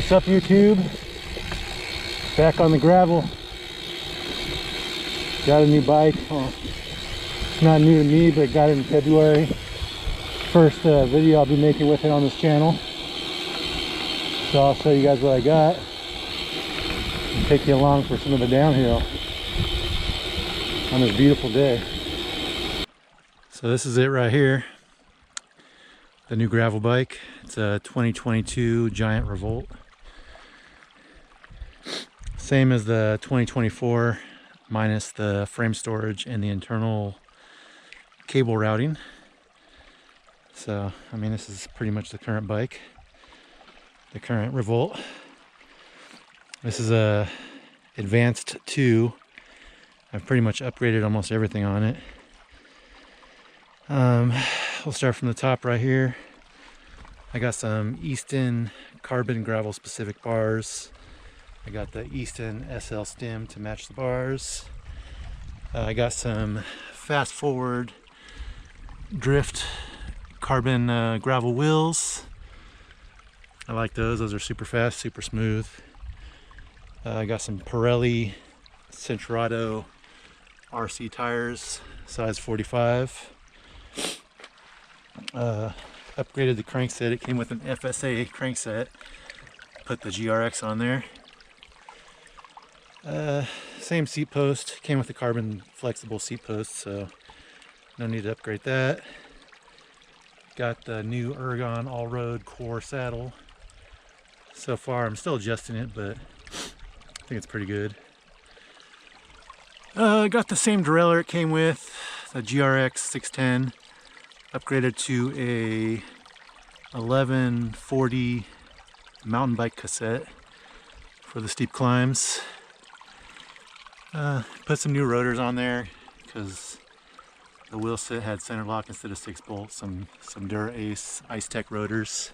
What's up, YouTube? Back on the gravel. Got a new bike. Oh, it's not new to me, but got it in February. First video I'll be making with it on this channel. So I'll show you guys what I got and take you along for some of the downhill on this beautiful day. So this is it right here. The new gravel bike. It's a 2022 Giant Revolt. Same as the 2024, minus the frame storage and the internal cable routing. So, I mean, this is pretty much the current bike, the current Revolt. This is a Advanced 2. I've pretty much upgraded almost everything on it. We'll start from the top right here. I got some Easton carbon gravel specific bars. I got the Easton SL stem to match the bars. I got some Fast Forward drift carbon gravel wheels. I like those. Those are super fast, super smooth. I got some Pirelli Centrato RC tires, size 45. Upgraded the crankset. It came with an FSA crankset. Put the GRX on there. Same seat post. Came with the carbon flexible seat post, so no need to upgrade that. Got the new Ergon all-road core saddle. So far I'm still adjusting it, but I think it's pretty good. Got the same derailleur it came with, the GRX 610. Upgraded to a 1140 mountain bike cassette for the steep climbs. Put some new rotors on there because the wheel set had center lock instead of 6 bolts. Some Dura Ace Ice Tech rotors.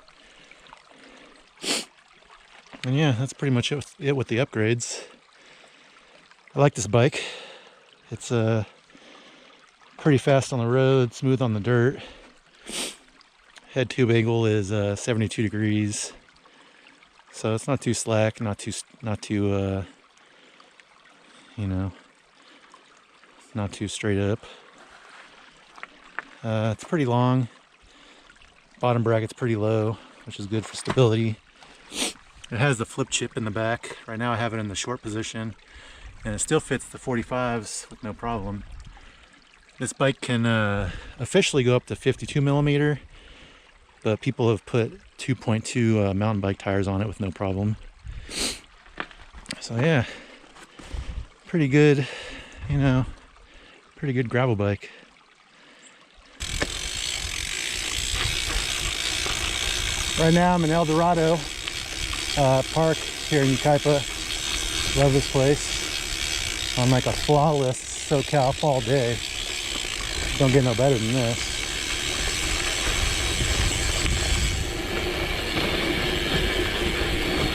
And yeah, that's pretty much it with the upgrades. I like this bike. It's pretty fast on the road, smooth on the dirt. Head tube angle is 72 degrees, so it's not too slack, not too you know, not too straight up. It's pretty long. Bottom bracket's pretty low, which is good for stability. It has the flip chip in the back. Right now I have it in the short position, and it still fits the 45s with no problem. This bike can officially go up to 52 millimeter, but people have put 2.2 mountain bike tires on it with no problem. So yeah, pretty good, you know, pretty good gravel bike. Right now I'm in El Dorado Park here in Yucaipa. Love this place. On like a flawless SoCal fall day. Don't get no better than this.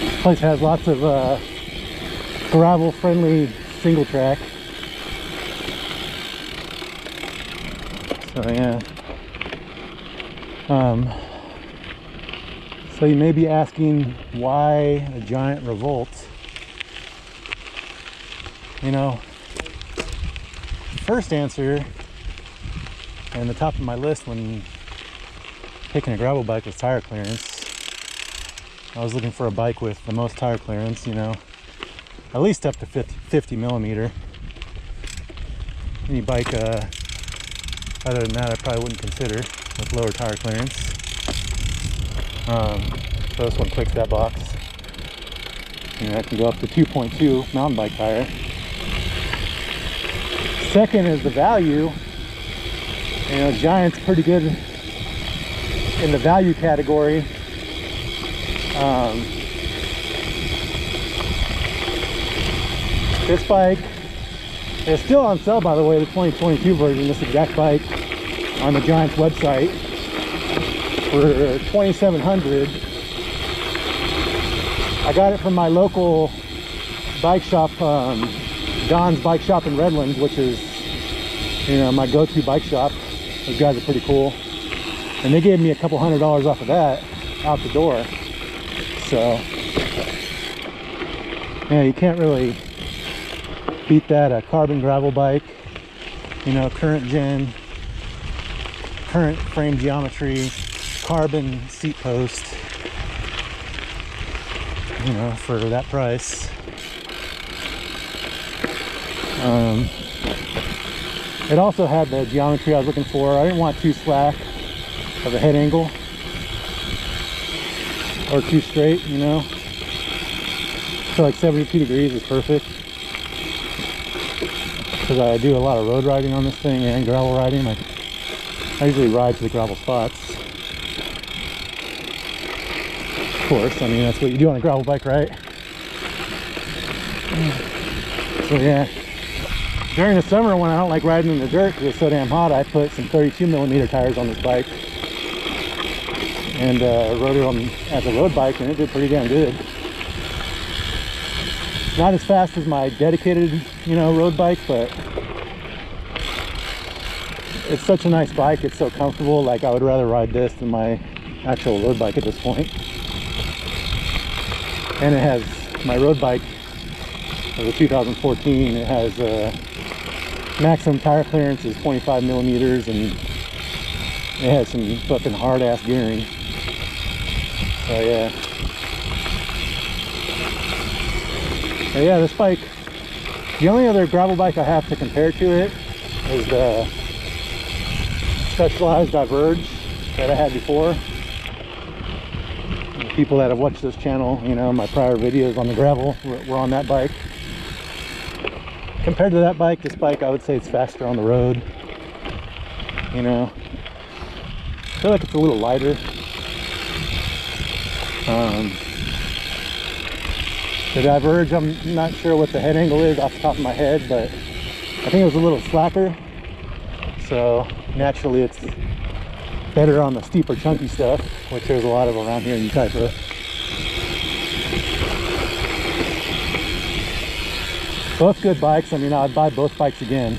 This place has lots of gravel friendly single track. So yeah. So you may be asking why a Giant Revolt. You know, first answer and the top of my list when picking a gravel bike was tire clearance. I was looking for a bike with the most tire clearance, you know, at least up to 50 millimeter. Any bike other than that I probably wouldn't consider with lower tire clearance. So this one clicks that box. You know, I can go up to 2.2 mountain bike tire. Second is the value. You know, Giant's pretty good in the value category. This bike is still on sale, by the way, the 2022 version, this exact bike, on the Giant's website for $2,700. I got it from my local bike shop, Don's Bike Shop in Redlands, which is, you know, my go-to bike shop. Those guys are pretty cool, and they gave me a couple $100 off of that out the door. So Yeah, you can't really beat that carbon gravel bike. You know, current gen, current frame geometry, carbon seat post. You know, for that price. It also had the geometry I was looking for. I didn't want too slack of a head angle or too straight, you know. So like 72 degrees is perfect, because I do a lot of road riding on this thing and gravel riding. I usually ride to the gravel spots. Of course, I mean, that's what you do on a gravel bike, right? So yeah, during the summer when I don't like riding in the dirt because it's so damn hot, I put some 32mm tires on this bike and rode it on as a road bike, and it did pretty damn good. Not as fast as my dedicated, you know, road bike, but it's such a nice bike. It's so comfortable. Like, I would rather ride this than my actual road bike at this point. And it has my road bike of the 2014. It has maximum tire clearance is 25mm, and it has some fucking hard ass gearing. So yeah. But yeah, this bike, the only other gravel bike I have to compare to it is the Specialized Diverge that I had before. The people that have watched this channel, you know, my prior videos on the gravel were on that bike. Compared to that bike, this bike, I would say it's faster on the road. You know, I feel like it's a little lighter. The Diverge, I'm not sure what the head angle is off the top of my head, but I think it was a little slacker. So naturally it's better on the steeper chunky stuff, which there's a lot of around here in Utah. Both good bikes. I mean, I'd buy both bikes again.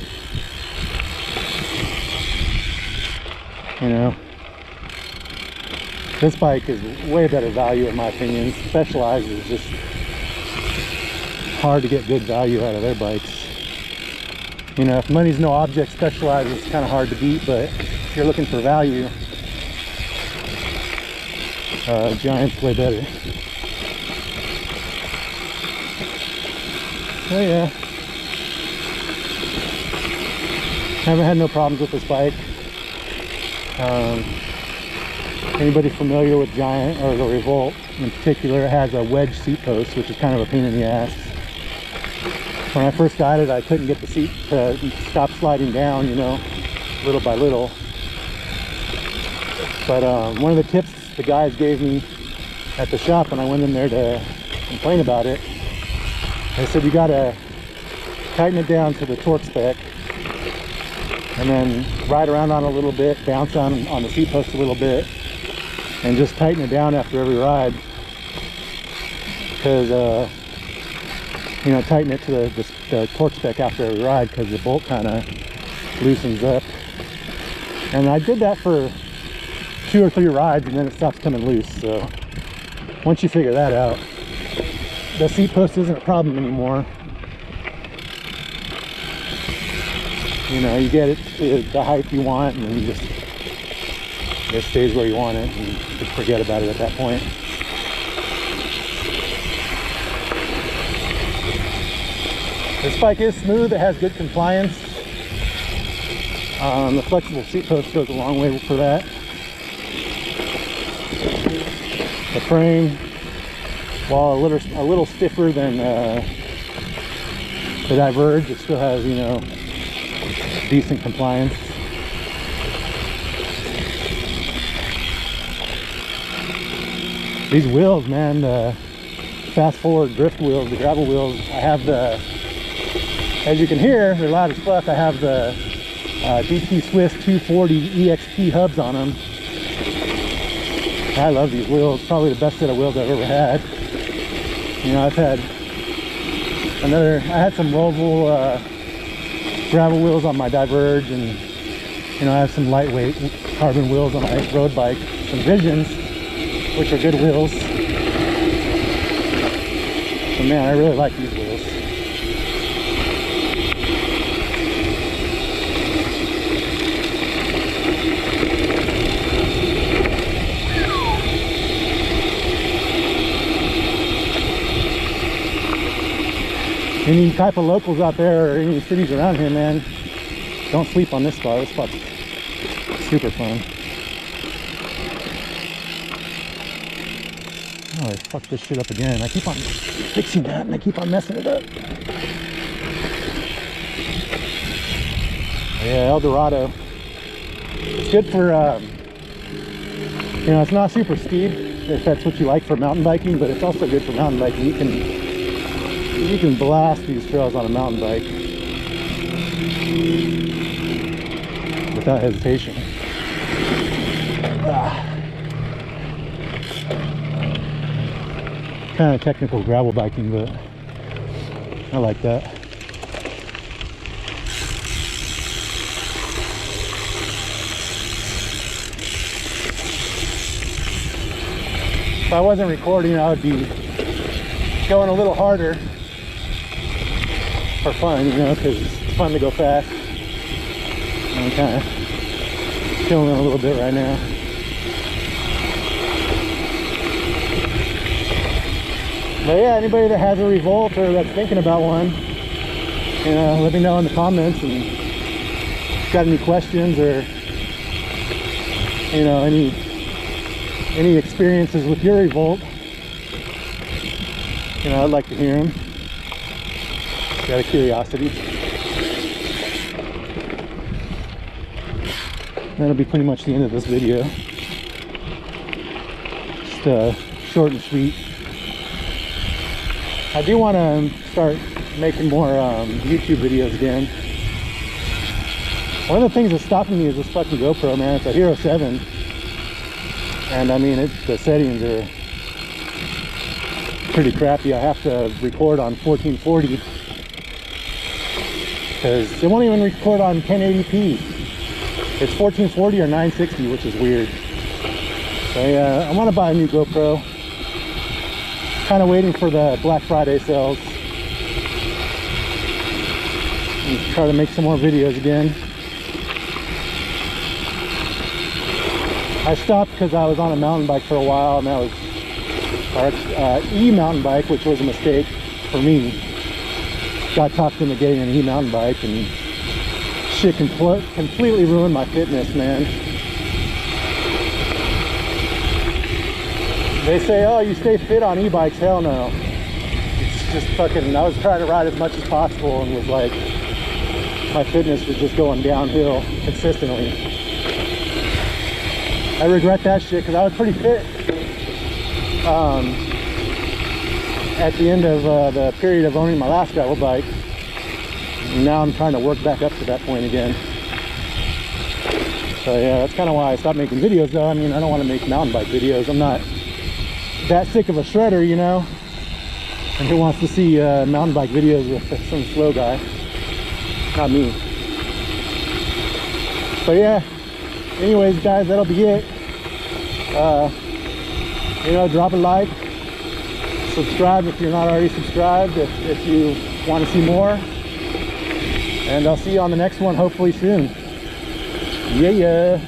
You know, this bike is way better value in my opinion. Specialized is just hard to get good value out of their bikes. You know, if money's no object, Specialized is kind of hard to beat, but if you're looking for value, Giant's way better. Oh yeah, haven't had no problems with this bike. Anybody familiar with Giant or the Revolt in particular, it has a wedge seat post, which is kind of a pain in the ass. When I first got it, I couldn't get the seat to stop sliding down, you know, little by little. But one of the tips the guys gave me at the shop when I went in there to complain about it, they said you gotta tighten it down to the torque spec and then ride around on it a little bit, bounce on the seat post a little bit, and just tighten it down after every ride. Because you know, tighten it to the torque spec after every ride, because the bolt kind of loosens up. And I did that for 2 or 3 rides, and then it stops coming loose. So once you figure that out, the seat post isn't a problem anymore. You know, you get it to the height you want, and then it stays where you want it, and just forget about it at that point. This bike is smooth. It has good compliance. The flexible seat post goes a long way for that. The frame, while a little stiffer than the Diverge, it still has, you know, decent compliance. These wheels, man, the fast forward drift wheels, the gravel wheels, I have the, as you can hear, they're loud as fuck. I have the DT Swiss 240 EXP hubs on them. I love these wheels. Probably the best set of wheels I've ever had. You know, I had some Roval gravel wheels on my Diverge, and you know, I have some lightweight carbon wheels on my road bike, some Visions, which are good wheels. But man, I really like these wheels. Any type of locals out there or any cities around here, man, don't sleep on this spot. This spot's super fun. Oh, I fucked this shit up again. I keep on fixing that and I keep on messing it up. Yeah, El Dorado. It's good for, you know, it's not super steep if that's what you like for mountain biking, but it's also good for mountain biking. You can blast these trails on a mountain bike without hesitation. Kind of technical gravel biking, but I like that. If I wasn't recording, I would be going a little harder for fun, you know, because it's fun to go fast. I'm kind of killing it a little bit right now. But yeah, anybody that has a Revolt or that's thinking about one, you know, let me know in the comments. And if you've got any questions or, you know, any experiences with your Revolt, you know, I'd like to hear them. Out of curiosity. That'll be pretty much the end of this video. Just short and sweet. I do want to start making more YouTube videos again. One of the things that's stopping me is this fucking GoPro, man. It's a Hero 7. And I mean, the settings are pretty crappy. I have to record on 1440 because it won't even record on 1080p. It's 1440 or 960, which is weird. So yeah, I want to buy a new GoPro. Kind of waiting for the Black Friday sales. And try to make some more videos again. I stopped because I was on a mountain bike for a while, and that was our e-mountain bike, which was a mistake for me. Got talked into getting an e-mountain bike, and shit completely ruined my fitness, man. They say, oh, you stay fit on e-bikes. Hell no. It's just fucking, I was trying to ride as much as possible and was like, my fitness was just going downhill consistently. I regret that shit because I was pretty fit at the end of the period of owning my last gravel bike. And now I'm trying to work back up to that point again. So yeah, that's kind of why I stopped making videos though. I mean, I don't want to make mountain bike videos. I'm not that sick of a shredder, you know. And who wants to see mountain bike videos with some slow guy? Not me. But yeah, anyways guys, that'll be it. You know, drop a like, subscribe if you're not already subscribed, if you want to see more, and I'll see you on the next one hopefully soon. Yeah.